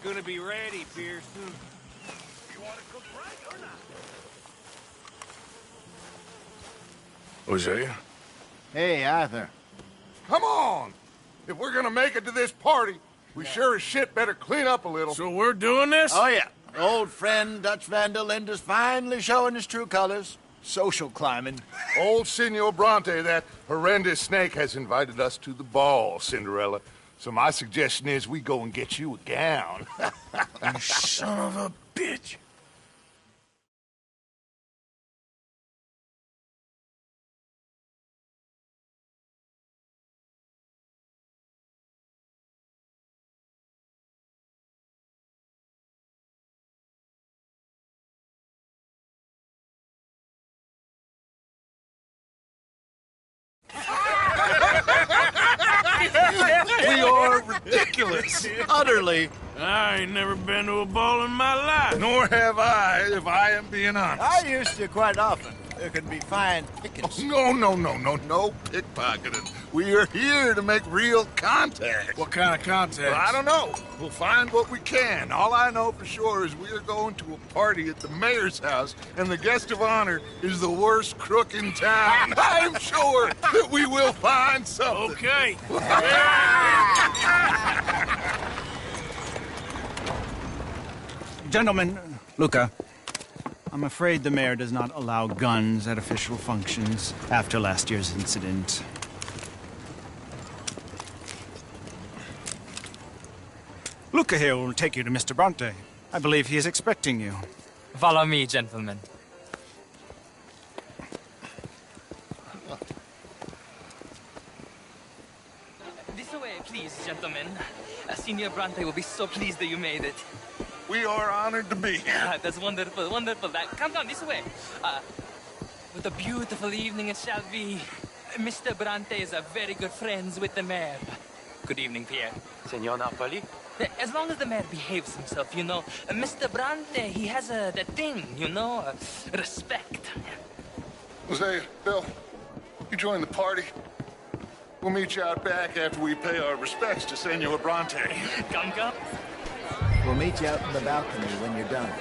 Gonna be ready, Pearson. You want to cook right or not? Hosea? Hey, Arthur. Come on! If we're gonna make it to this party, we sure as shit better clean up a little. So we're doing this? Oh, yeah. Old friend Dutch Van der Linde's finally showing his true colors. Social climbing. Old Senor Bronte, that horrendous snake, has invited us to the ball, Cinderella. So my suggestion is we go and get you a gown. You son of a bitch. We are ridiculous. Utterly. I ain't never been to a ball in my life. Nor have I, if I am being honest. I used to quite often. There can be fine pickings. No pickpocketing. We are here to make real contact. What kind of contact? Well, I don't know. We'll find what we can. All I know for sure is we are going to a party at the mayor's house, and the guest of honor is the worst crook in town. I'm sure that we will find something. Okay. Gentlemen, Luca, I'm afraid the mayor does not allow guns at official functions after last year's incident. Luca here will take you to Mr. Bronte. I believe he is expecting you. Follow me, gentlemen. This way, please, gentlemen. Senior Bronte will be so pleased that you made it. We are honored to be here. That's wonderful, wonderful. Come down this way. What a beautiful evening it shall be. Mr. Bronte is a very good friends with the mayor. Good evening, Pierre. Senor Napoli? As long as the mayor behaves himself, you know. Mr. Bronte, he has that thing, you know, respect. Jose, Bill, you join the party. We'll meet you out back after we pay our respects to Senor Bronte. Come. We'll meet you out in the balcony when you're done.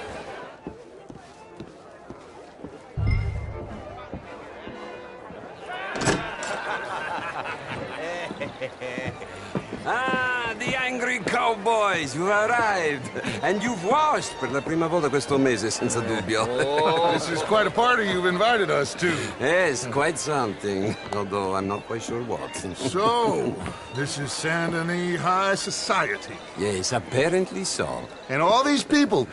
Ah, the angry cowboys, you've arrived. And you've washed per la prima volta questo mese, senza dubbio. Oh, this is quite a party you've invited us to. Yes, quite something. Although I'm not quite sure what. So, this is Saint Denis High Society. Yes, apparently so. And all these people,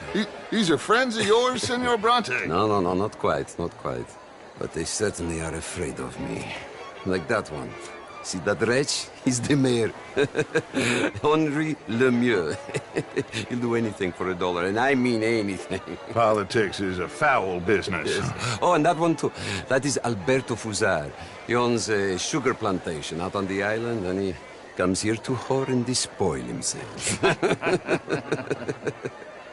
these are friends of yours, Senor Bronte? No, not quite. But they certainly are afraid of me. Like that one. See that wretch? He's the mayor. Henri Lemieux. He'll do anything for $1, and I mean anything. Politics is a foul business. Yes. Oh, and that one too. That is Alberto Fusar. He owns a sugar plantation out on the island, and he comes here to whore and despoil himself.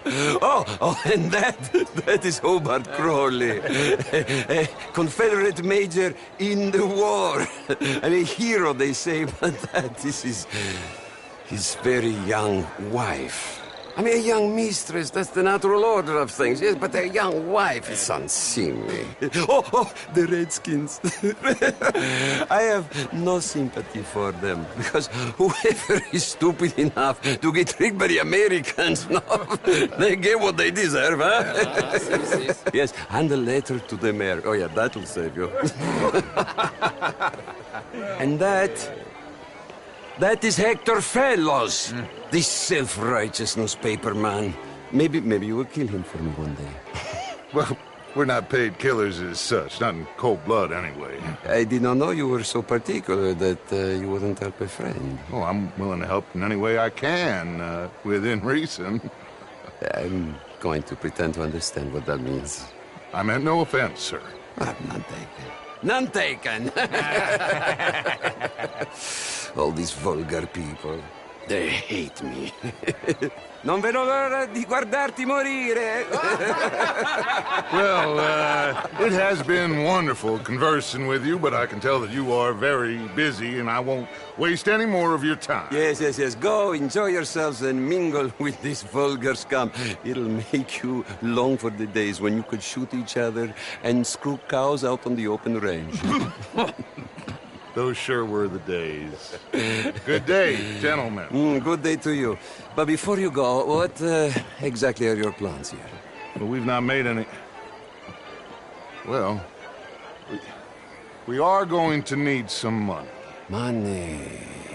Oh, and that is Hobart Crawley, a Confederate major in the war. And a hero, they say, but that is his very young wife. I mean, a young mistress, that's the natural order of things, yes, but a young wife is unseemly. Oh, the Redskins. I have no sympathy for them, because whoever is stupid enough to get tricked by the Americans, no, they get what they deserve, huh? Yes, and a letter to the mayor. Oh, yeah, that'll save you. And that is Hector Fellows, this self-righteous newspaper man. Maybe you will kill him for me one day. Well, we're not paid killers as such, not in cold blood anyway. I did not know you were so particular that you wouldn't help a friend. Oh, I'm willing to help in any way I can, within reason. I'm going to pretend to understand what that means. I meant no offense, sir. None taken. None taken! All these vulgar people. They hate me. Non vedo l'ora di guardarti morire. Well, it has been wonderful conversing with you, but I can tell that you are very busy, and I won't waste any more of your time. Yes. Go, enjoy yourselves, and mingle with this vulgar scum. It'll make you long for the days when you could shoot each other and screw cows out on the open range. Those sure were the days. Good day, gentlemen. Good day to you. But before you go, what exactly are your plans here? Well, we've not made any... Well, we are going to need some money. Money,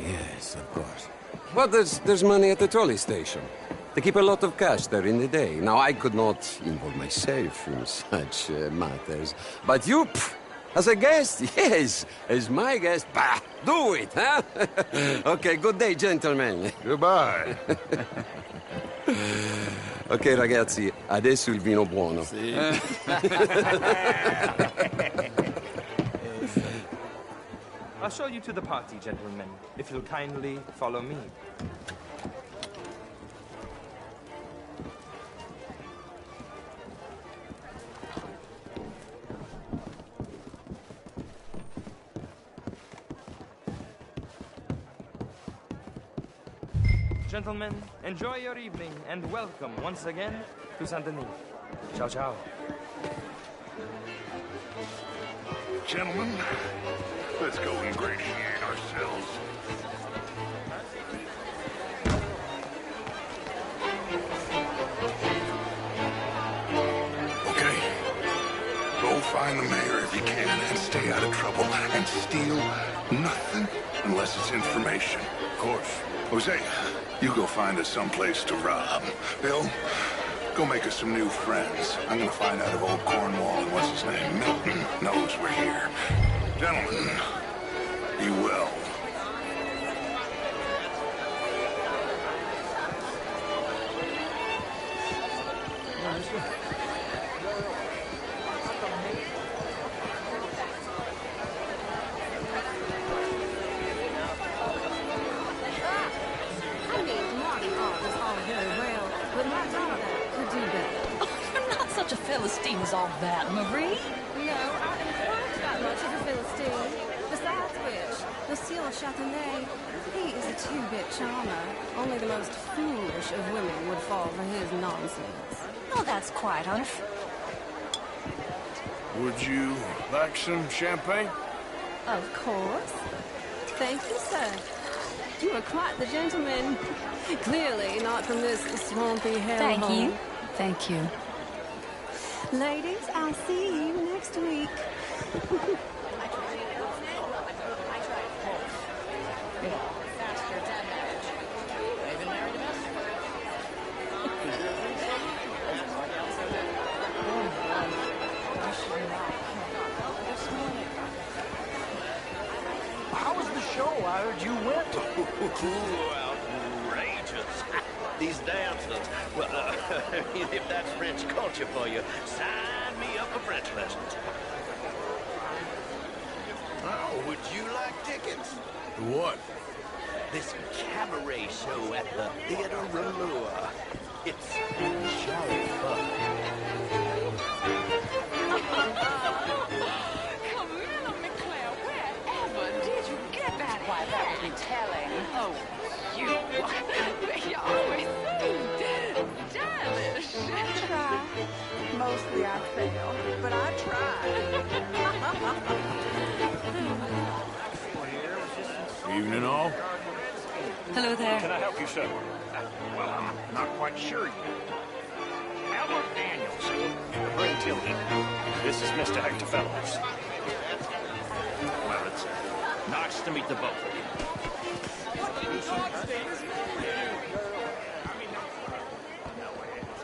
yes, of course. But there's money at the trolley station. They keep a lot of cash there in the day. Now, I could not involve myself in such matters. But you, as a guest, yes, as my guest, bah, do it, huh? Okay, good day, gentlemen. Goodbye. Ok, ragazzi, adesso il vino buono. I'll show you to the party, gentlemen, if you'll kindly follow me. Gentlemen, enjoy your evening and welcome once again to Saint Denis. Ciao, ciao. Gentlemen, let's go ingratiate ourselves. Okay. Go find the mayor if you can and stay out of trouble and steal nothing unless it's information. Of course. Jose, you go find us someplace to rob. Bill, go make us some new friends. I'm gonna find out if old Cornwall and what's his name, Milton, knows we're here. Gentlemen, be well. A Philistine is all that, Marie. No, I am quite that much of a Philistine. Besides which, Monsieur Châtenay, he is a two-bit charmer. Only the most foolish of women would fall for his nonsense. Oh, that's quite unfair. Would you like some champagne? Of course. Thank you, sir. You are quite the gentleman. Clearly not from this swampy hellhole. Thank you. Thank you. Ladies, I'll see you next week. How was the show? I heard you went. Outrageous. These dancers. Well, if that's French culture for you, sign me up for French lessons. Oh, would you like tickets? What? This cabaret show at the Theatre Rouleur. It's jolly fun. Camilla McClare, wherever did you get that? Why, that would be telling. Oh, you. You're always so stylish. I try. Mostly I fail, but I try. Evening all. Hello there. Can I help you, sir? Well, I'm not quite sure yet. Albert Daniels. Bring Tilden. This is Mr. Hector Fellows. Well, it's nice to meet the both of you.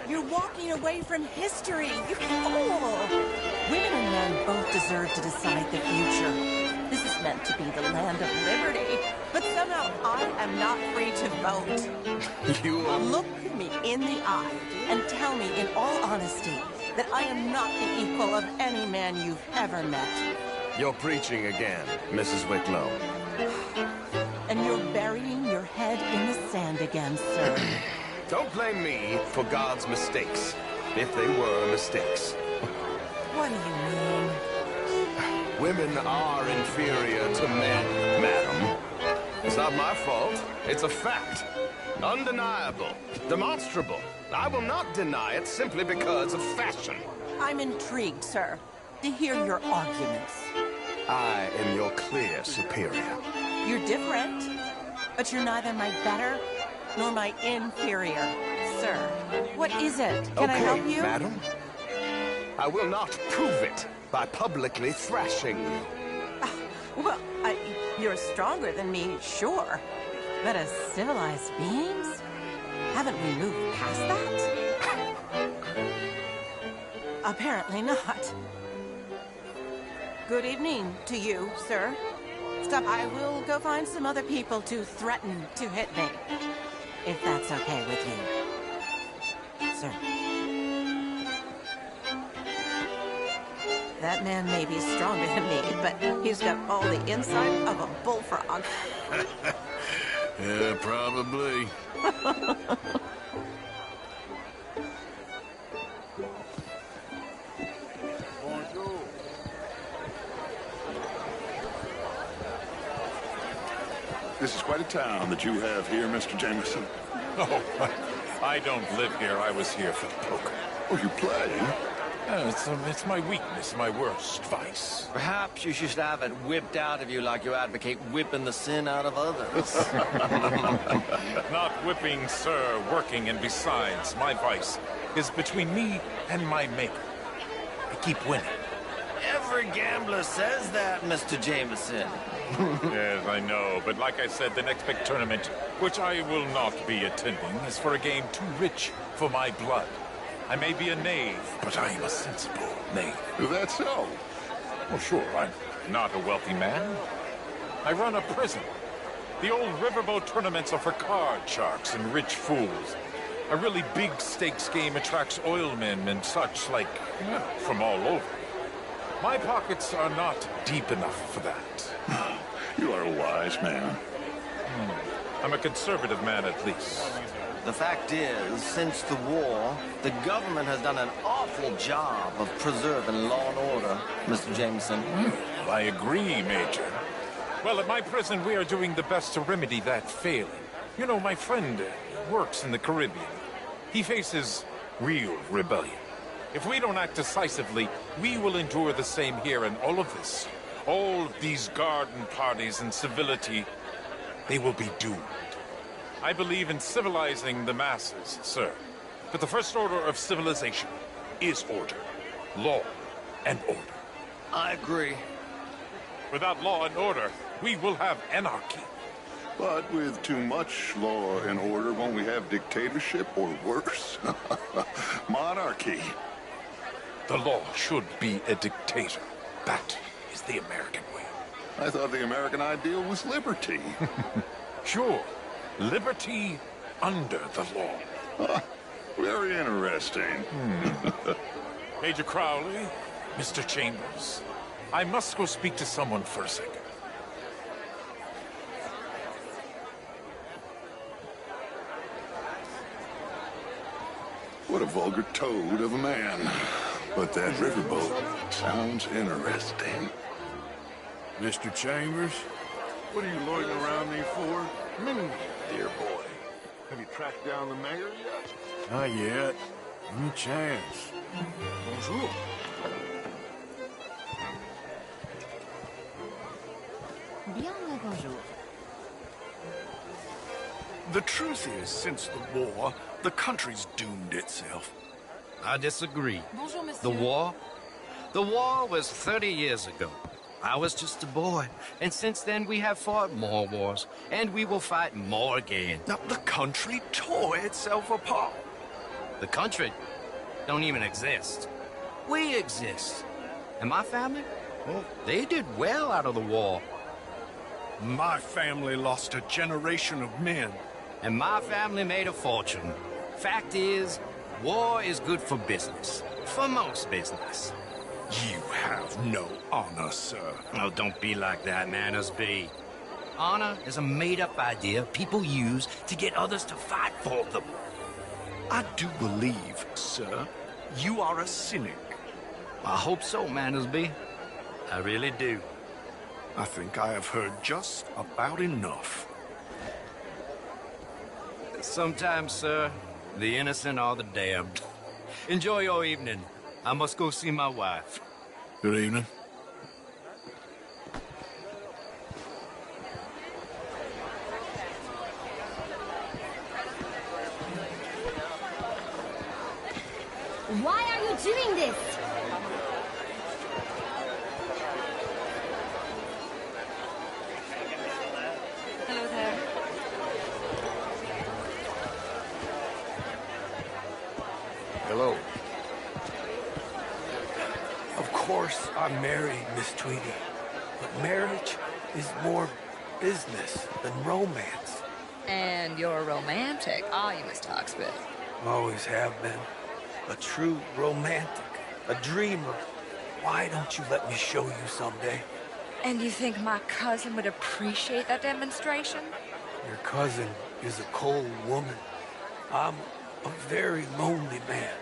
You're walking away from history, you fool! Women and men both deserve to decide the future. This is meant to be the land of liberty, but somehow I am not free to vote. You are... Look me in the eye and tell me in all honesty that I am not the equal of any man you've ever met. You're preaching again, Mrs. Wicklow. And you're burying your head in the sand again, sir. Don't blame me for God's mistakes, if they were mistakes. What do you mean? Women are inferior to men, madam. It's not my fault. It's a fact. Undeniable. Demonstrable. I will not deny it simply because of fashion. I'm intrigued, sir, to hear your arguments. I am your clear superior. You're different, but you're neither my better nor my inferior. Sir, what is it? Can I help you? Madam? I will not prove it by publicly thrashing you. Well, you're stronger than me, sure. But as civilized beings? Haven't we moved past that? Apparently not. Good evening to you, sir. Stop. I will go find some other people to threaten to hit me. If that's okay with you. Sir. That man may be stronger than me, but he's got all the inside of a bullfrog. Yeah, probably. This is quite a town that you have here, Mr. Jameson. Oh, I don't live here. I was here for poker. Oh, you play? It's my weakness, my worst vice. Perhaps you should have it whipped out of you like you advocate whipping the sin out of others. Not whipping, sir, working, and besides, my vice is between me and my maker. I keep winning. Every gambler says that, Mr. Jameson. Yes, I know, but like I said, the next big tournament, which I will not be attending, is for a game too rich for my blood. I may be a knave, but I am a sensible knave. Is that so? Well, sure, I'm not a wealthy man. I run a prison. The old riverboat tournaments are for card sharks and rich fools. A really big stakes game attracts oilmen and such, like, from all over. My pockets are not deep enough for that. You are a wise man. I'm a conservative man, at least. The fact is, since the war, the government has done an awful job of preserving law and order, Mr. Jameson. Well, I agree, Major. Well, at my prison, we are doing the best to remedy that failing. You know, my friend works in the Caribbean. He faces real rebellion. If we don't act decisively, we will endure the same here, and all of this, all of these garden parties and civility, they will be doomed. I believe in civilizing the masses, sir. But the first order of civilization is order. Law and order. I agree. Without law and order, we will have anarchy. But with too much law and order, won't we have dictatorship or worse? Monarchy. The law should be a dictator. That is the American way. I thought the American ideal was liberty. Sure. Liberty under the law. Very interesting. Major Crowley, Mr. Chambers, I must go speak to someone for a second. What a vulgar toad of a man. But that riverboat sounds interesting. Mr. Chambers, What are you loitering around me for? Dear boy, have you tracked down the mayor yet? not yet. Any chance? Bonjour. Bien le bonjour. The truth is, since the war, the country's doomed itself. I disagree. Bonjour, monsieur. The war? The war was 30 years ago. I was just a boy, and since then we have fought more wars, and we will fight more again. Now, the country tore itself apart. The country don't even exist. We exist. And my family? Well, they did well out of the war. My family lost a generation of men. And my family made a fortune. Fact is, war is good for business. For most business. You have no honor, sir. Oh, don't be like that, Manners B. honor is a made-up idea people use to get others to fight for them. I do believe, sir, you are a cynic. I hope so, Mansby. I really do. I think I have heard just about enough. Sometimes, sir, the innocent are the damned. Enjoy your evening. I must go see my wife. Good evening. Why are you doing this? Hello there. Hello. Of course, I'm married, Miss Tweedy. But marriage is more business than romance. And you're romantic, are you, Mr. Hawksbill? Always have been. A true romantic. A dreamer. Why don't you let me show you someday? And you think my cousin would appreciate that demonstration? Your cousin is a cold woman. I'm a very lonely man.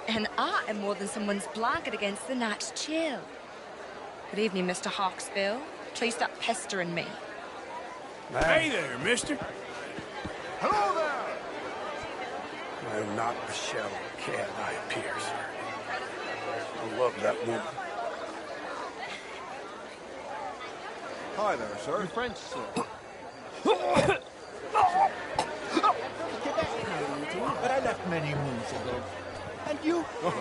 And I am more than someone's blanket against the night's chill. Good evening, Mr. Hawksbill. Please stop pestering me. Hey there, mister. Hello there! I am not the shell of the cat I appear, sir. I love that woman. Hi there, sir. You're French, sir. But I left many moons ago. And you? No.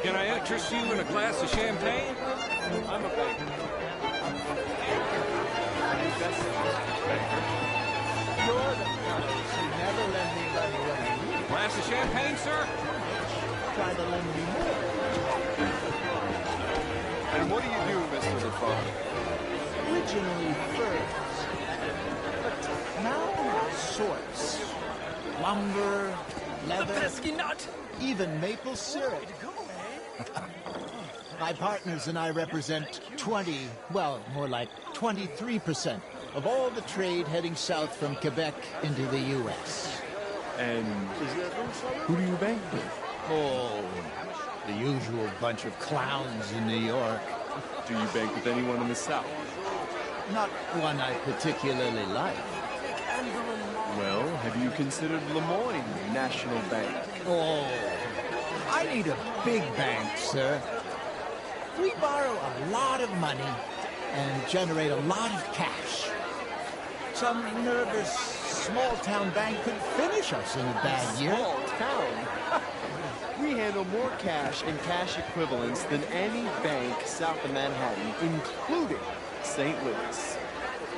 Can I interest you in a glass of champagne? I'm a banker. You're the fellows who never lend me money when I need it. Glass of champagne, sir? Try to lend me more. And what do you do, Mr. Defoe? Originally furs, but now all sorts. Lumber, leather, pesky nut! even maple syrup. My partners and I represent 20, well, more like 23% of all the trade heading south from Quebec into the U.S. And who do you bank with? Oh, the usual bunch of clowns in New York. Do you bank with anyone in the South? Not one I particularly like. Well, have you considered Lemoyne National Bank? Oh, I need a big bank, sir. We borrow a lot of money and generate a lot of cash. Some nervous small-town bank could finish us in a bad year. Small town? We handle more cash and cash equivalents than any bank south of Manhattan, including St. Louis.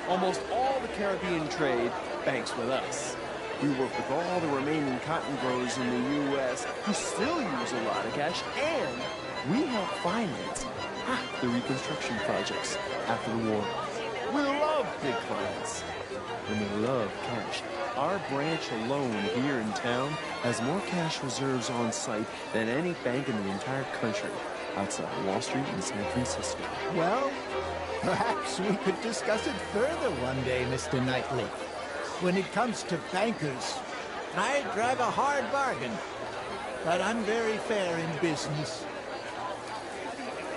Almost all the Caribbean trade banks with us. We work with all the remaining cotton growers in the U.S. who still use a lot of cash, and we help finance half the reconstruction projects after the war. We love big clients, and we love cash. Our branch alone here in town has more cash reserves on site than any bank in the entire country outside Wall Street in San Francisco. Well, perhaps we could discuss it further one day, Mr. Knightley. When it comes to bankers, I drive a hard bargain, but I'm very fair in business.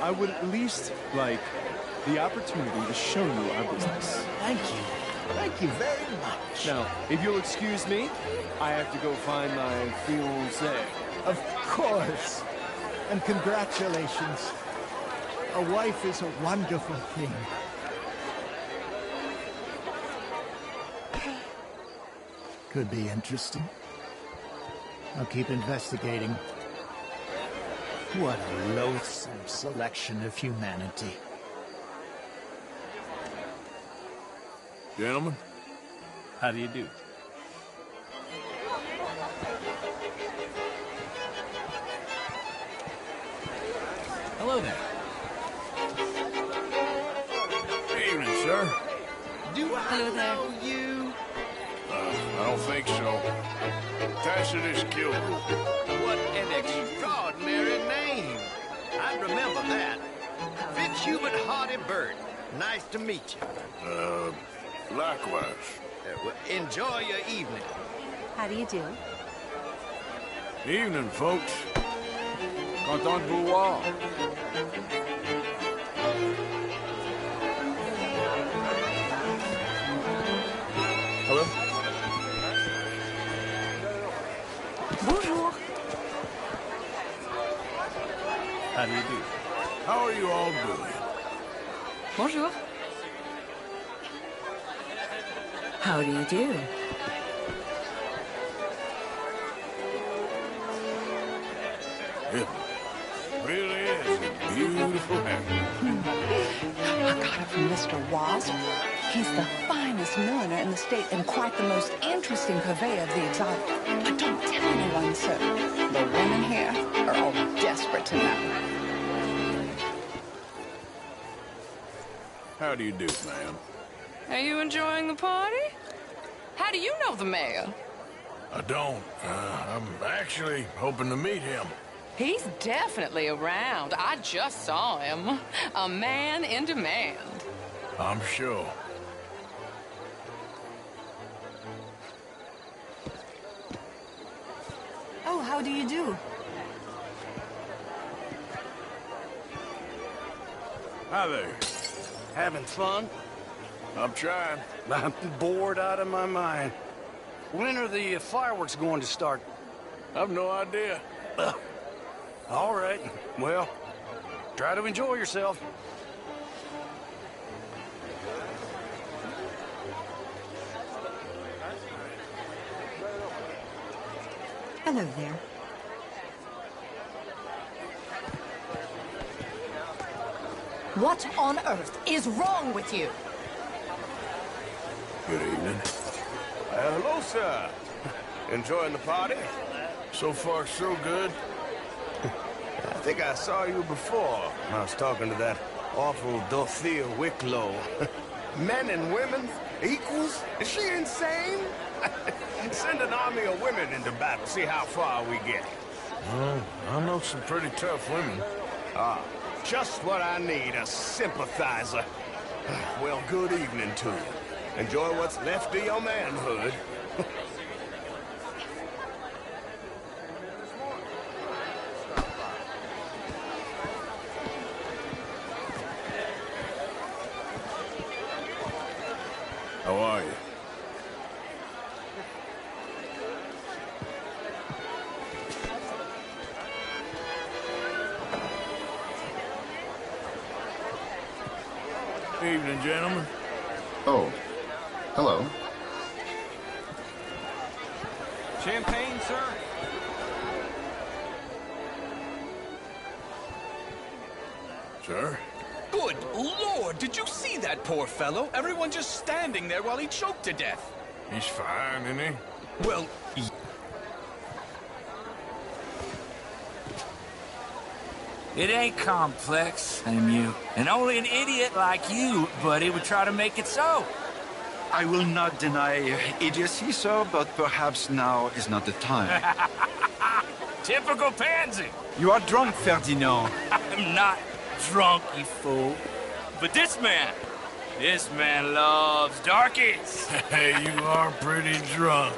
I would at least like the opportunity to show you our business. Thank you. Thank you very much. Now, if you'll excuse me, I have to go find my fiancée. Of course. And congratulations. A wife is a wonderful thing. Could be interesting. I'll keep investigating. What a loathsome selection of humanity. Gentlemen, how do you do? Hello there. evening, sir. Do I know you? I don't think so. Tacitus Kilgore. What an extraordinary name. I remember that. Fitzhubert Hardy Bird. Nice to meet you. Likewise. Well, enjoy your evening. How do you do? Evening, folks. Content de vous voir. Hello? Bonjour. How do you do? How are you all doing? Bonjour. How do you do? It really is a beautiful haircut. I got it from Mr. Wasp. He's the finest milliner in the state and quite the most interesting purveyor of the exotic. But don't tell anyone, sir. The women here are all desperate to know. How do you do, ma'am? Are you enjoying the party? How do you know the mayor? I don't. I'm actually hoping to meet him. He's definitely around. I just saw him. A man in demand. I'm sure. Oh, how do you do? Hi there. Having fun? I'm trying. I'm bored out of my mind. When are the fireworks going to start? I've no idea. All right. Well, try to enjoy yourself. Hello there. What on earth is wrong with you? Good evening. Hello, sir. Enjoying the party? So far, so good. I think I saw you before. I was talking to that awful Dorothea Wicklow. Men and women, equals? Is she insane? Send an army of women into battle, see how far we get. Well, I know some pretty tough women. Ah, just what I need, a sympathizer. Well, good evening to you. Enjoy what's left of your manhood. How are you? Evening, gentlemen. Oh, hello. Champagne, sir? Sir? Good Lord, did you see that poor fellow? Everyone just standing there while he choked to death. He's fine, isn't he? Well, It ain't complex, Samuel. And only an idiot like you, buddy, would try to make it so. I will not deny idiocy, sir, but perhaps now is not the time. Typical pansy. You are drunk, Ferdinand. I'm not drunk, you fool. But this man loves darkies. Hey, you are pretty drunk.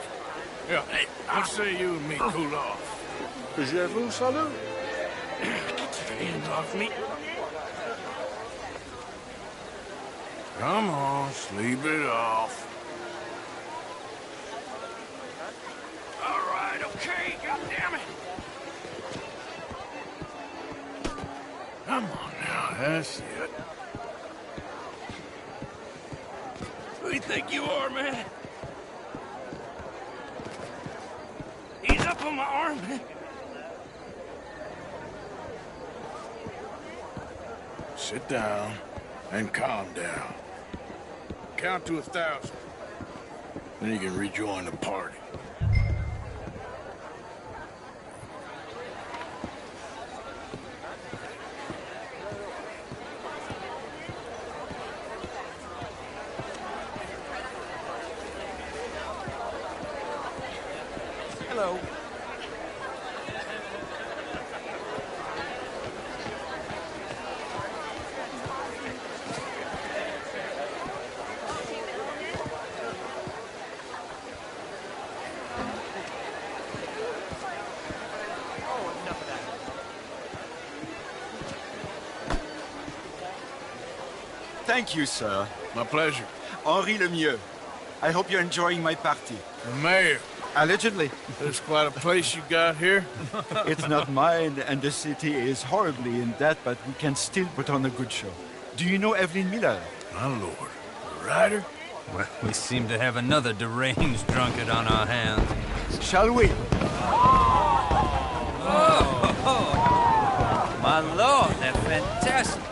Yeah, hey, what say you and me cool off? Je vous salute. Hands off me. Come on, sleep it off. All right, okay, goddammit. Come on now, that's it. Who do you think you are, man? Ease up on my arm, man. Sit down and calm down. Count to 1,000. Then you can rejoin the party. Hello. Thank you, sir. My pleasure. Henri Lemieux. I hope you're enjoying my party. The mayor. Allegedly. There's quite a place you got here. It's not mine, and the city is horribly in debt, but we can still put on a good show. Do you know Evelyn Miller? My lord. The writer? Well, we seem to have another deranged drunkard on our hands. Shall we? Oh, my lord, they're fantastic.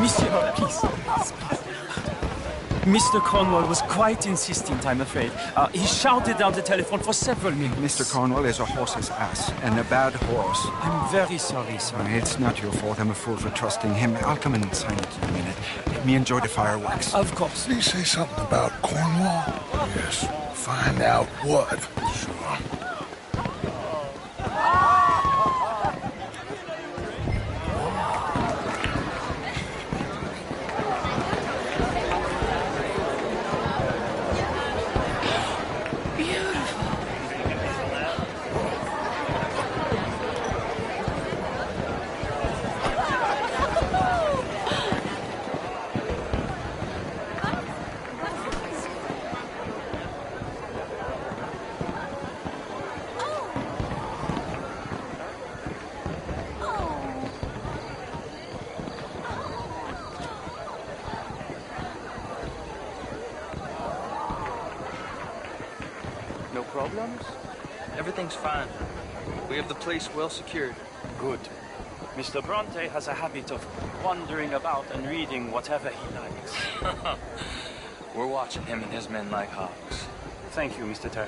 Monsieur, please. Mr. Cornwall was quite insistent, I'm afraid. He shouted down the telephone for several minutes. Mr. Cornwall is a horse's ass, and a bad horse. I'm very sorry, sir. It's not your fault. I'm a fool for trusting him. I'll come in and sign it in a minute. Let me enjoy the fireworks. Of course. Did he say something about Cornwall? Yes. Find out what. Sure. No problems? Everything's fine. We have the place well secured. Good. Mr. Bronte has a habit of wandering about and reading whatever he likes. We're watching him and his men like hawks. Thank you, Mr. Terry.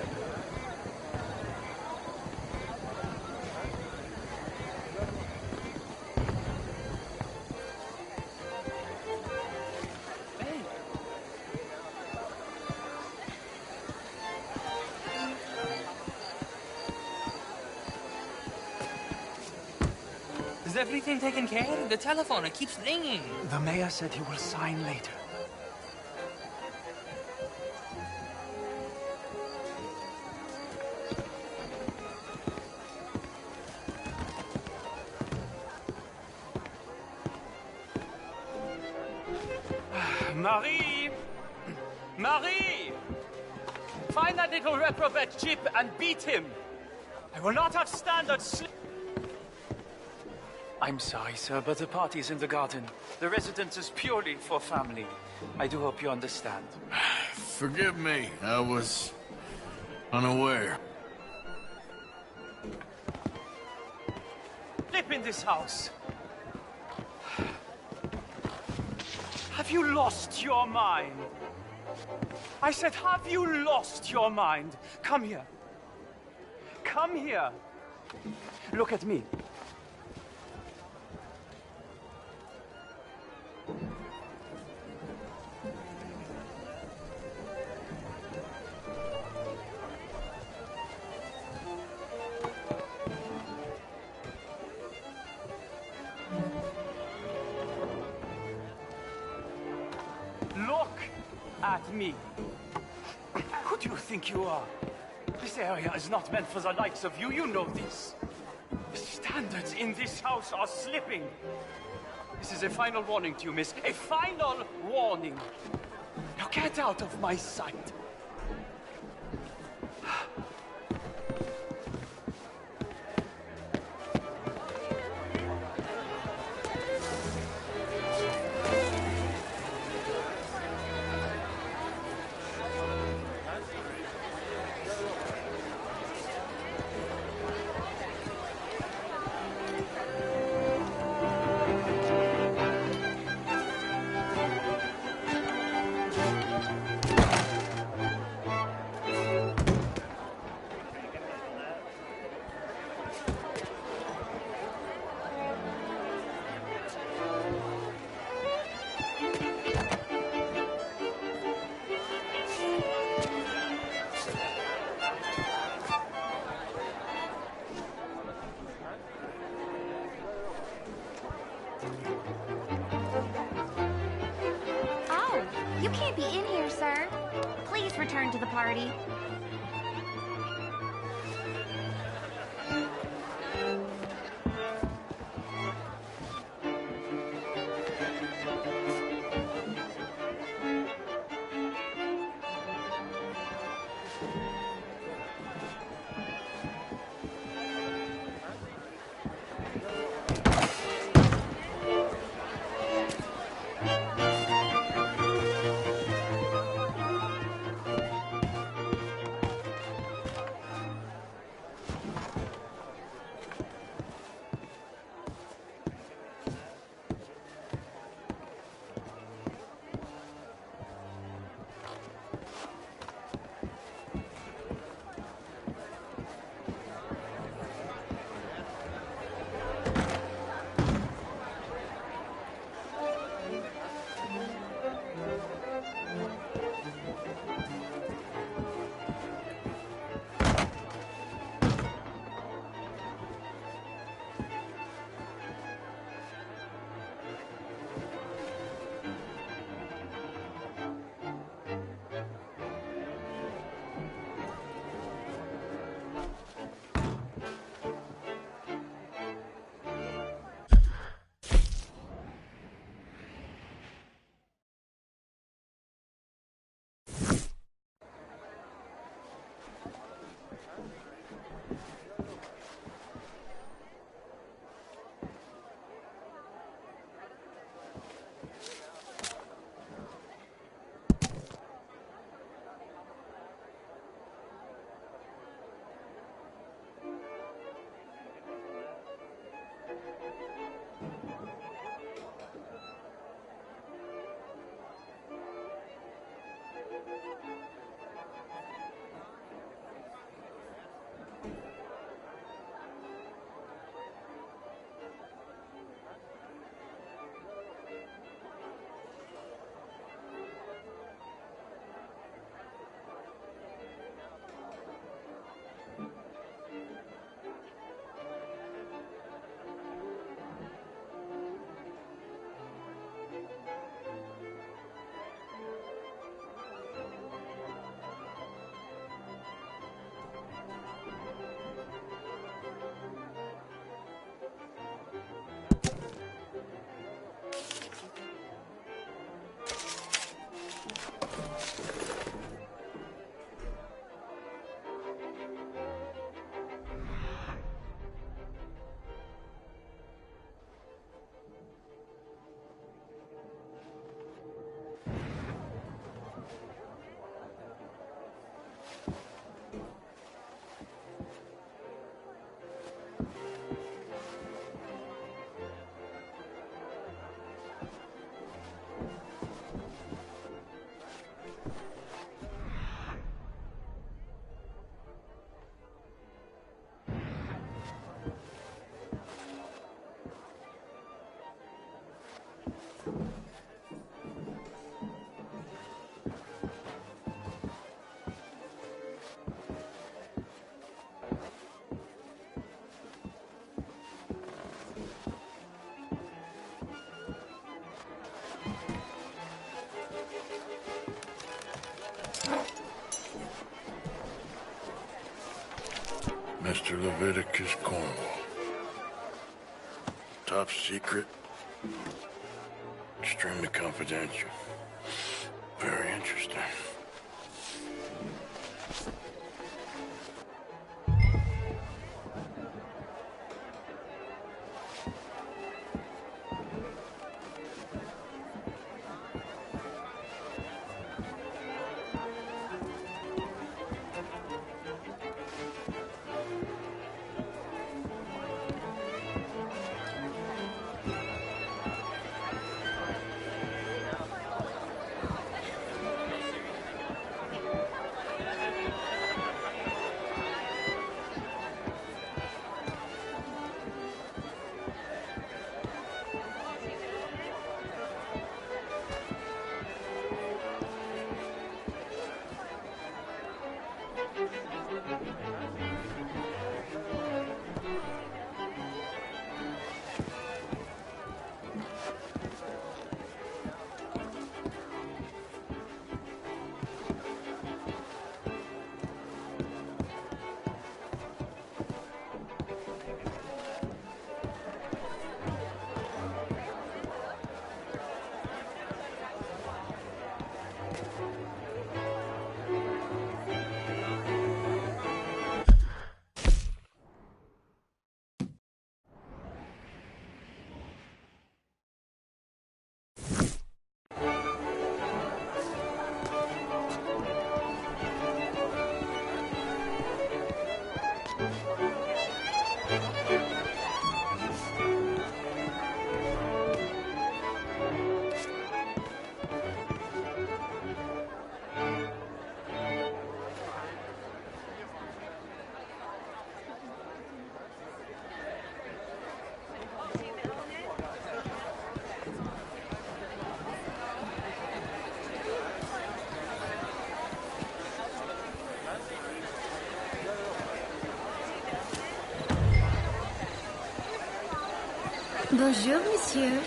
Is everything taken care of? The telephone, it keeps ringing. The mayor said he will sign later. Marie! Marie! Find that little reprobate Chip and beat him. I will not have standard I'm sorry, sir, but the party's in the garden. The residence is purely for family. I do hope you understand. Forgive me. I was unaware. Live in this house. Have you lost your mind? I said, have you lost your mind? Come here. Come here. Look at me. Look at me. Who do you think you are? This area is not meant for the likes of you. You know this. The standards in this house are slipping. This is a final warning to you, miss. A final warning. Now get out of my sight. You can't be in here, sir. Please return to the party. Mr. Leviticus Cornwall. Top secret. Extremely confidential. Very interesting. Bonjour, monsieur.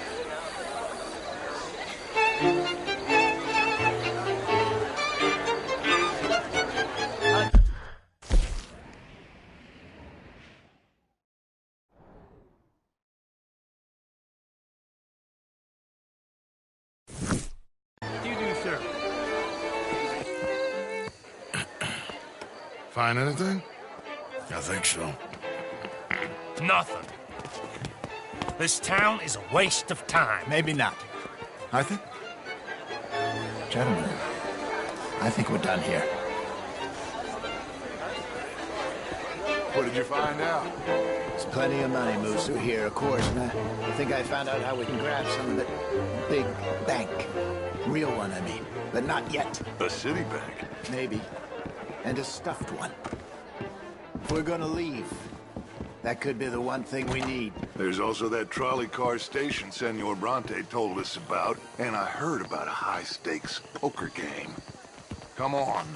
You do, sir. Find anything? I think so. Nothing. This town is a waste of time. Maybe not. Arthur? Gentlemen, I think we're done here. What did you find out? There's plenty of money moves through here, of course, and I think I found out how we can grab some of the big bank. Real one, I mean, but not yet. A city bank? Maybe. And a stuffed one. If we're gonna leave, that could be the one thing we need. There's also that trolley car station Senor Bronte told us about, and I heard about a high-stakes poker game. Come on.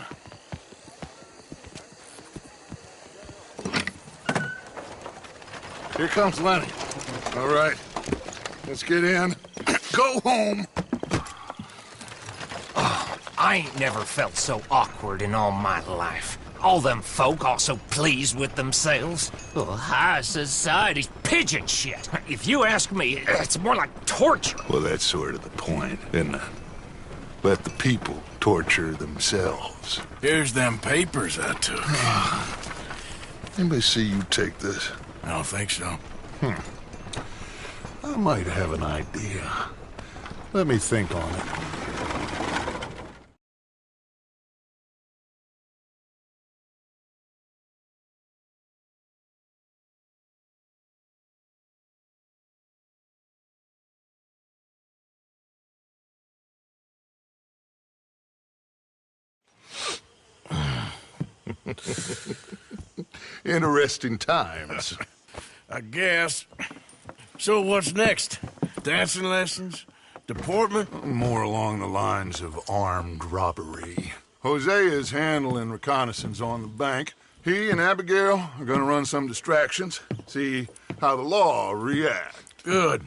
Here comes Lenny. All right, let's get in. Go home. Oh, I ain't never felt so awkward in all my life. All them folk all so pleased with themselves. Oh, high society's pigeon shit. If you ask me, it's more like torture. Well, that's sort of the point, isn't it? Let the people torture themselves. Here's them papers I took. Anybody see you take this? I don't think so. I might have an idea. Let me think on it. Interesting times. I guess. So what's next? Dancing lessons? Deportment? More along the lines of armed robbery. Jose is handling reconnaissance on the bank. He and Abigail are gonna run some distractions, see how the law react. Good.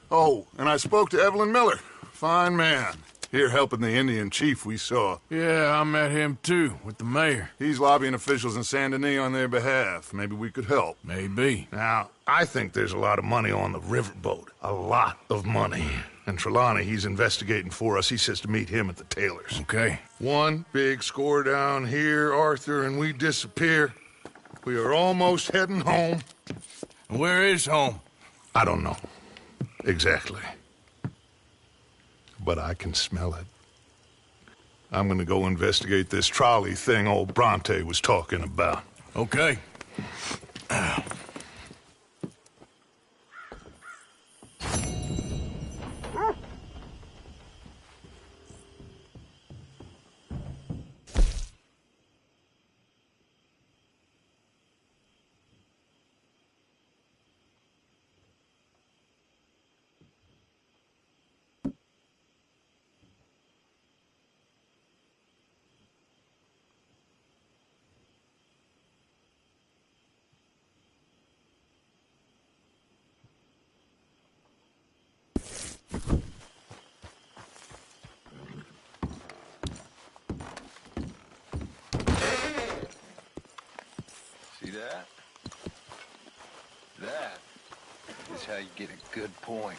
Oh, and I spoke to Evelyn Miller. Fine man. Here helping the Indian chief we saw. Yeah, I met him too, with the mayor. He's lobbying officials in Saint Denis on their behalf. Maybe we could help. Maybe. Now, I think there's a lot of money on the riverboat. A lot of money. And Trelawney, he's investigating for us. He says to meet him at the Taylor's. Okay. One big score down here, Arthur, and we disappear. We are almost heading home. Where is home? I don't know. Exactly. But I can smell it. I'm gonna go investigate this trolley thing old Bronte was talking about. Okay. See that? That is how you get a good point.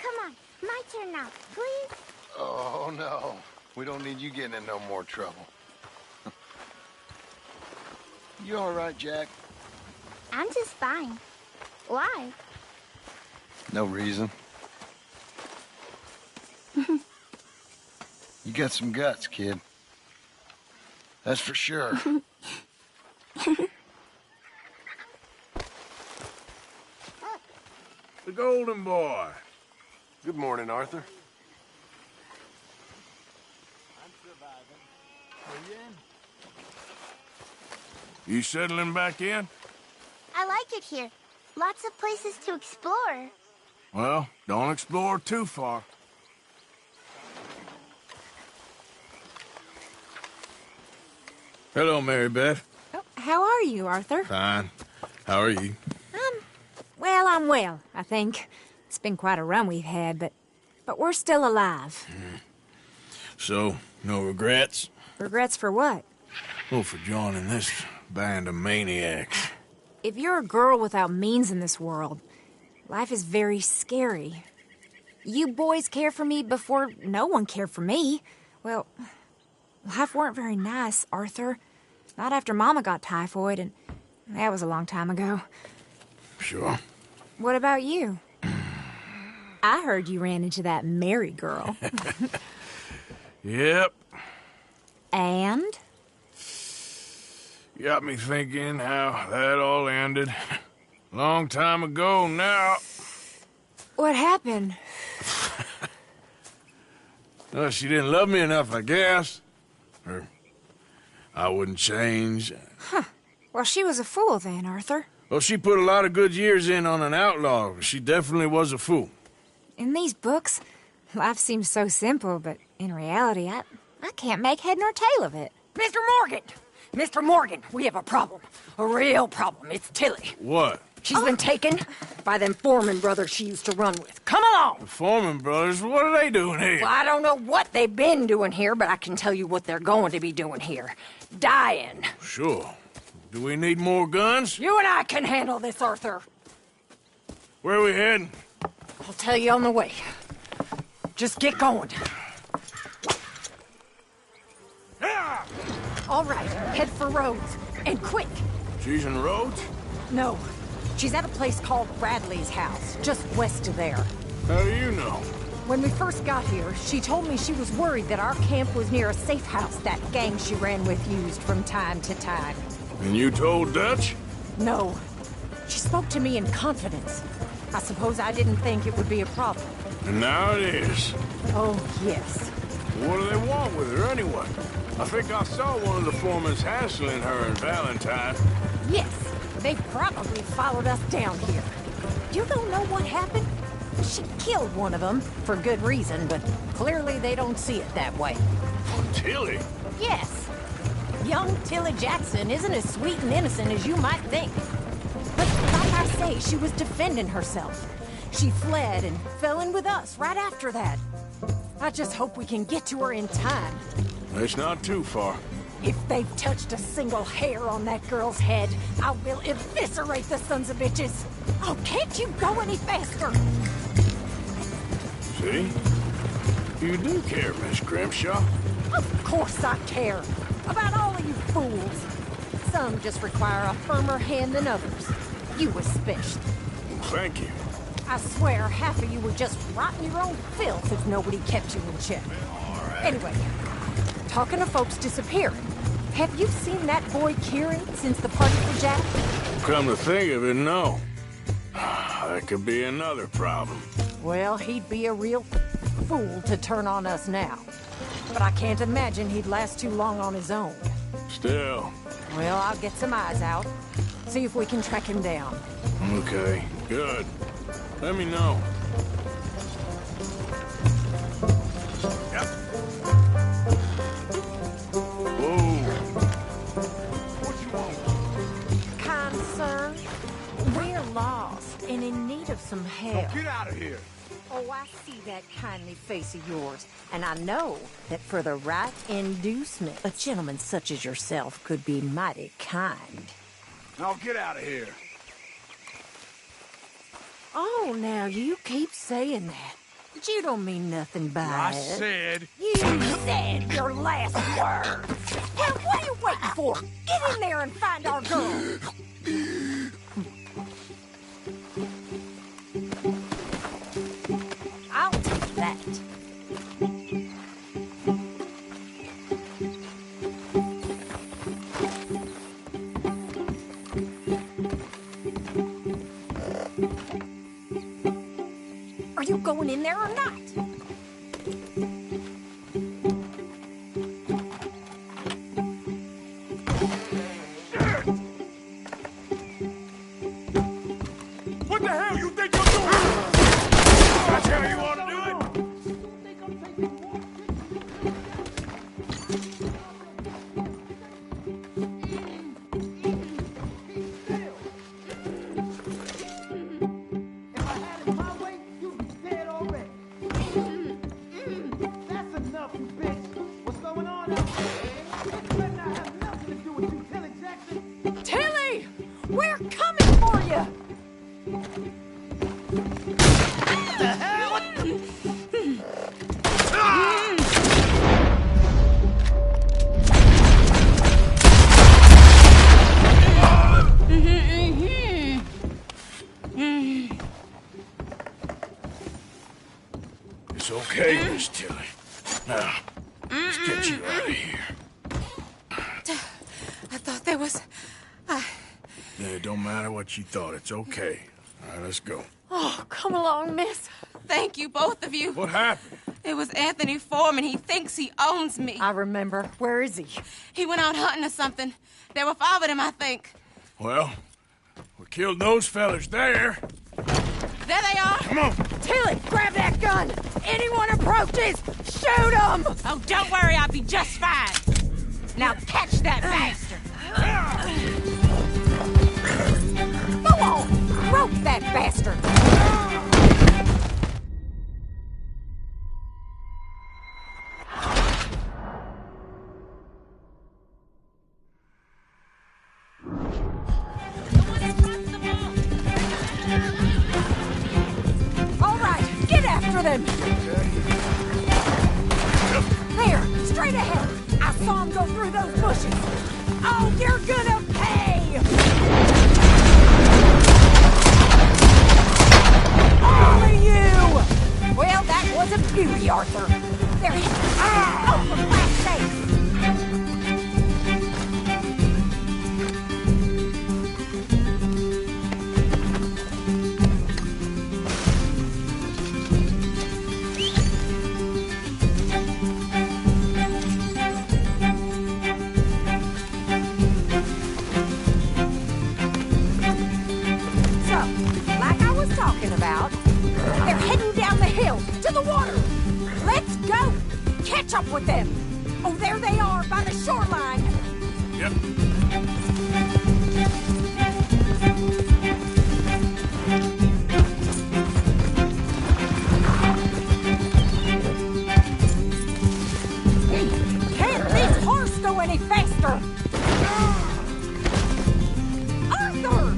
Come on, my turn now, please. Oh, no. We don't need you getting in no more trouble. You all right, Jack? I'm just fine. Why? No reason. You got some guts, kid. That's for sure. The Golden Boy. Good morning, Arthur. I'm surviving. Are you in? You settling back in? I like it here. Lots of places to explore. Well, don't explore too far. Hello, Mary Beth. Oh, how are you, Arthur? Fine. How are you? Well, I'm well, I think. It's been quite a run we've had, but we're still alive. So, no regrets? Regrets for what? Well, for joining this band of maniacs. If you're a girl without means in this world, life is very scary. You boys cared for me before no one cared for me. Well, life weren't very nice, Arthur. Not after Mama got typhoid, and that was a long time ago. Sure. What about you? I heard you ran into that Mary girl. Yep. And? Got me thinking how that all ended. Long time ago now. What happened? Well, she didn't love me enough, I guess. Or I wouldn't change. Huh. Well, she was a fool then, Arthur. Well, she put a lot of good years in on an outlaw. She definitely was a fool. In these books, life seems so simple, but in reality, I can't make head nor tail of it. Mr. Morgan! Mr. Morgan, we have a problem. A real problem. It's Tilly. What? She's been taken by them Foreman brothers she used to run with. Come along! The Foreman brothers? What are they doing here? Well, I don't know what they've been doing here, but I can tell you what they're going to be doing here. Dying. Sure. Do we need more guns? You and I can handle this, Arthur. Where are we heading? I'll tell you on the way. Just get going. All right, head for Rhodes. And quick. She's in Rhodes? No. She's at a place called Bradley's house, just west of there. How do you know? When we first got here, she told me she was worried that our camp was near a safe house that gang she ran with used from time to time. And you told Dutch? No. She spoke to me in confidence. I suppose I didn't think it would be a problem. And now it is. Oh, yes. What do they want with her anyway? I think I saw one of the foremans hassling her and Valentine. Yes. They probably followed us down here. You don't know what happened? She killed one of them, for good reason, but clearly they don't see it that way. Tilly? Yes. Young Tilly Jackson isn't as sweet and innocent as you might think. But like I say, she was defending herself. She fled and fell in with us right after that. I just hope we can get to her in time. It's not too far. If they've touched a single hair on that girl's head, I will eviscerate the sons of bitches. Oh, can't you go any faster? See? You do care, Miss Grimshaw. Of course I care. About all of you fools. Some just require a firmer hand than others. You especially. Thank you. I swear half of you would just rot in your own filth if nobody kept you in check. Anyway, talking of folks disappearing, have you seen that boy Kieran since the party for Jack? Come to think of it, no. That could be another problem. Well, he'd be a real fool to turn on us now. But I can't imagine he'd last too long on his own. Still. Well, I'll get some eyes out. See if we can track him down. Okay, good. Let me know. Yep. Whoa. What you want? Kind sir, we're lost and in need of some help. Get out of here. Oh, I see that kindly face of yours, and I know that for the right inducement, a gentleman such as yourself could be mighty kind. Now get out of here. Oh, now you keep saying that, but you don't mean nothing by I it. said... You said your last word. Well, what are you waiting for? Get in there and find our girl. I'll take that. Are you going in there or not? What the hell you think you're doing? That's how you want to do it? It's okay, Miss Tilly. Now, let's get you out of here. I thought there was... Yeah, it don't matter what you thought. It's okay. All right, let's go. Oh, come along, miss. Thank you, both of you. What happened? It was Anthony Foreman. He thinks he owns me. I remember. Where is he? He went out hunting or something. There were 5 of them, I think. Well, we killed those fellas there. There they are. Come on. Tilly, grab that gun. Anyone approaches, shoot them. Oh, don't worry. I'll be just fine. Now catch that bastard. Go on. Rope that bastard. Them. There, straight ahead. I saw him go through those bushes. Oh, you're gonna pay! All of you! Well, that was a beauty, Arthur. They're hitting. Oh, for God's sake! Up with them. Oh, there they are by the shoreline. Yep. Can't this horse go any faster? Arthur!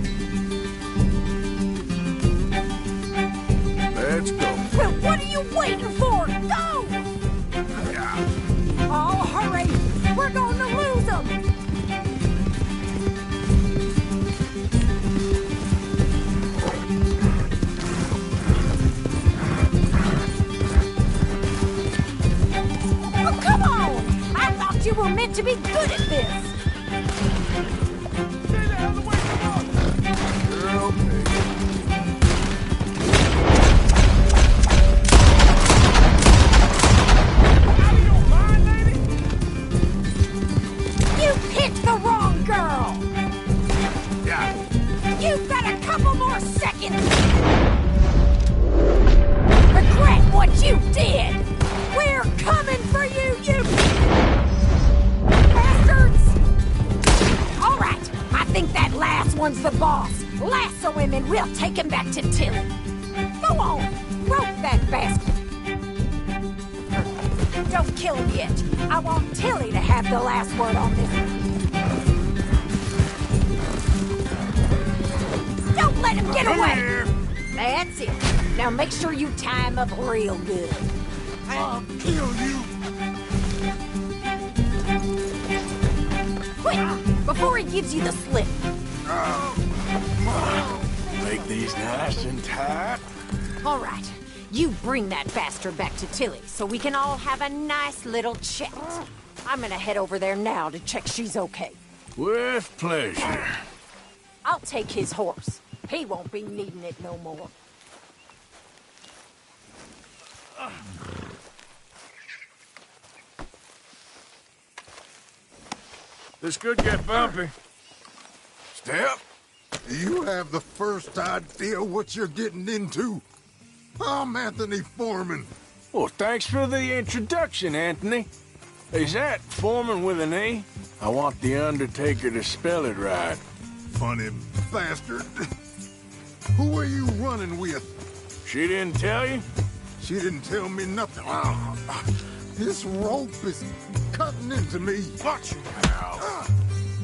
Let's go. Well, what are you waiting for? Go! Oh, hurry! We're going to lose them! Oh, come on! I thought you were meant to be good at this! Stay the hell away from us! You're okay. You picked the wrong girl! Yeah. You've got a couple more seconds! Regret what you did! We're coming for you, you bastards! All right, I think that last one's the boss. Lasso him and we'll take him back to Tilly. Go on, rope that bastard. Don't kill him yet. I want Tilly to have the last word on this. Don't let him get away! Here. That's it. Now make sure you tie him up real good. I'll kill you. Quick! Before he gives you the slip. Make these nice and tight. All right. You bring that bastard back to Tilly so we can all have a nice little chat. I'm gonna head over there now to check she's okay. With pleasure. I'll take his horse. He won't be needing it no more. This could get bumpy. Step, you have the first idea what you're getting into. I'm Anthony Foreman. Well, thanks for the introduction, Anthony. Is that Foreman with an E? I want the Undertaker to spell it right. Funny bastard. Who are you running with? She didn't tell you? She didn't tell me nothing. This rope is cutting into me. Watch your mouth.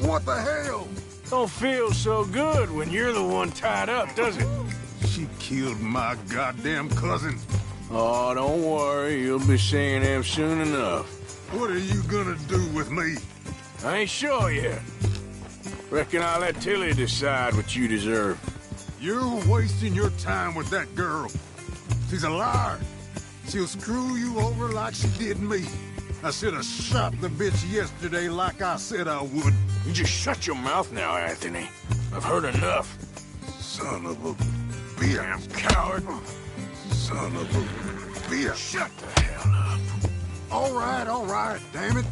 What the hell? Don't feel so good when you're the one tied up, does it? She killed my goddamn cousin. Oh, don't worry. You'll be seeing him soon enough. What are you gonna do with me? I ain't sure yet. Reckon I'll let Tilly decide what you deserve. You're wasting your time with that girl. She's a liar. She'll screw you over like she did me. I should have shot the bitch yesterday like I said I would. You just shut your mouth now, Anthony. I've heard enough. Son of a bitch. Damn coward. Son of a bitch. Shut the hell up. All right, damn it.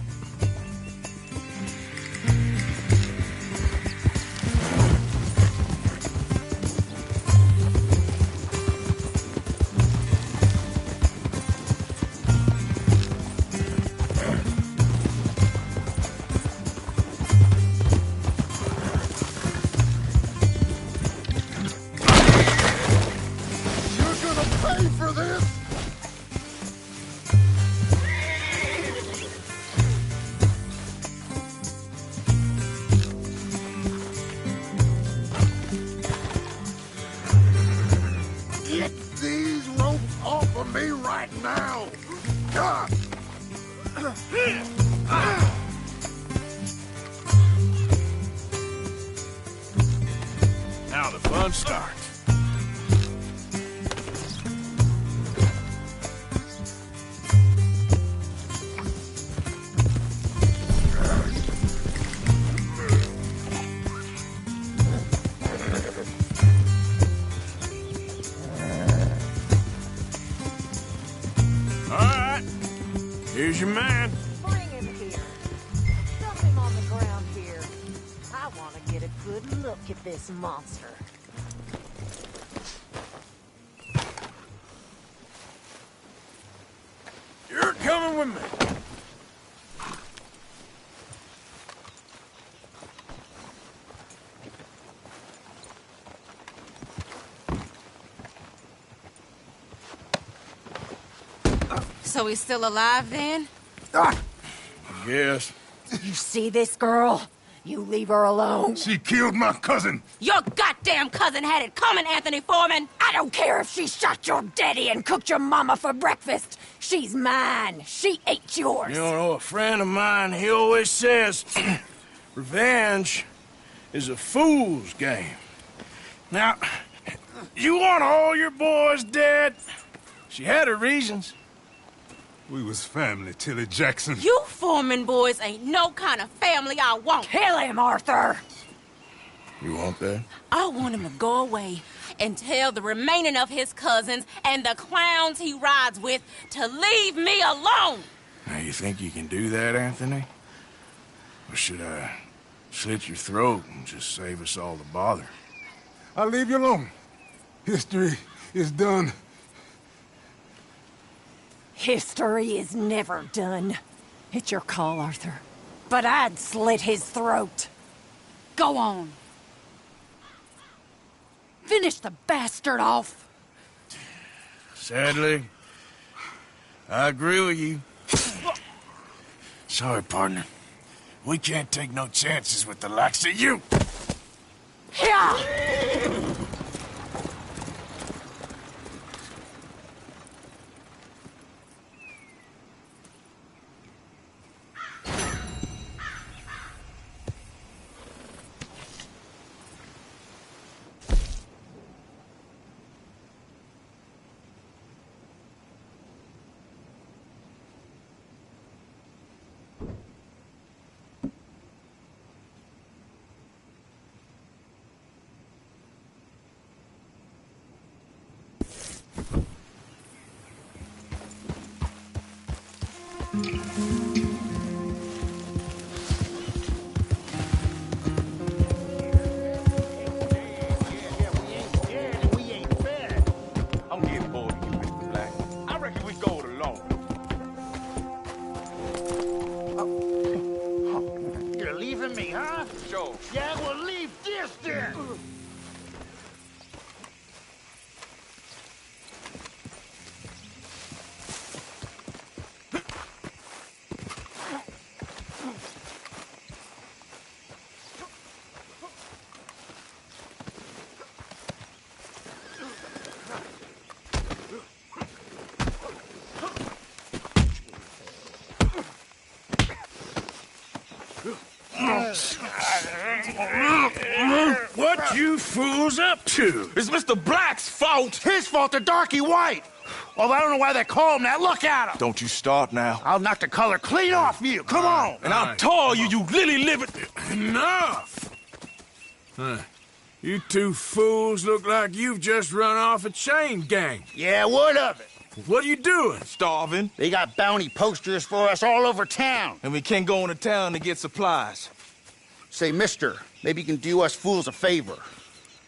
Now the fun starts. All right, here's your man. Bring him here. Dump him on the ground here. I want to get a good look at this monster. You're coming with me. So he's still alive then? Yes. You see this girl? You leave her alone. She killed my cousin. Your goddamn cousin had it coming, Anthony Foreman! I don't care if she shot your daddy and cooked your mama for breakfast. She's mine. She ate yours. You know, a friend of mine, he always says, revenge is a fool's game. Now, you want all your boys dead? She had her reasons. We was family, Tilly Jackson. You Foreman boys ain't no kind of family I want. Kill him, Arthur! You want that? I want him to go away and tell the remaining of his cousins and the clowns he rides with to leave me alone. Now, you think you can do that, Anthony? Or should I slit your throat and just save us all the bother? I'll leave you alone. History is done. History is never done. It's your call, Arthur. But I'd slit his throat. Go on. Finish the bastard off. Sadly, I agree with you. Sorry, partner. We can't take no chances with the likes of you. Yeah! Yeah, well, leave this then! What you fools up to? to? It's Mr. Black's fault. His fault, the darky white. Although I don't know why they call him that. Look at him. Don't you start now. I'll knock the color clean off you. Come on. And I'll tell you, you lily-livered... Enough! Huh. You two fools look like you've just run off a chain gang. Yeah, what of it? What are you doing? Starving. They got bounty posters for us all over town. And we can't go into town to get supplies. Say, mister, maybe you can do us fools a favor.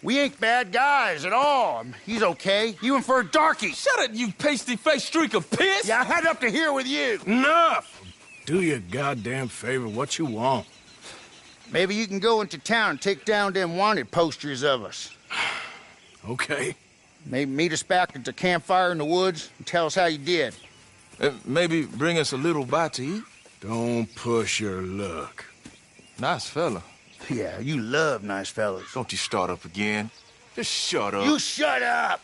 We ain't bad guys at all. He's okay. Even for a darky. Shut it, you pasty-faced streak of piss! Yeah, I had up to here with you. Enough! Do your goddamn favor what you want. Maybe you can go into town and take down them wanted posters of us. Okay. Maybe meet us back at the campfire in the woods and tell us how you did. Maybe bring us a little bite to eat? Don't push your luck. Nice fella. Yeah, you love nice fellas. Don't you start up again. Just shut up. You shut up!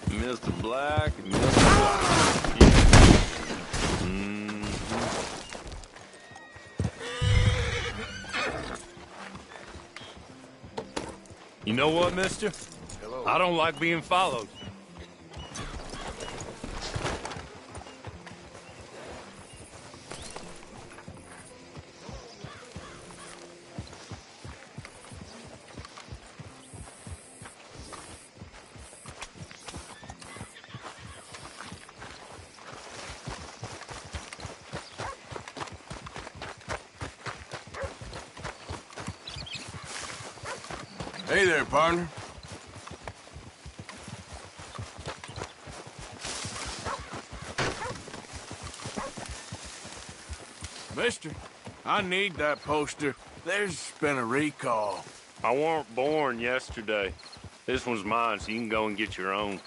Mr. Black, Mr. Black. You know what, mister? Hello. I don't like being followed. Hey there, partner. Mister, I need that poster. There's been a recall. I weren't born yesterday. This one's mine, so you can go and get your own.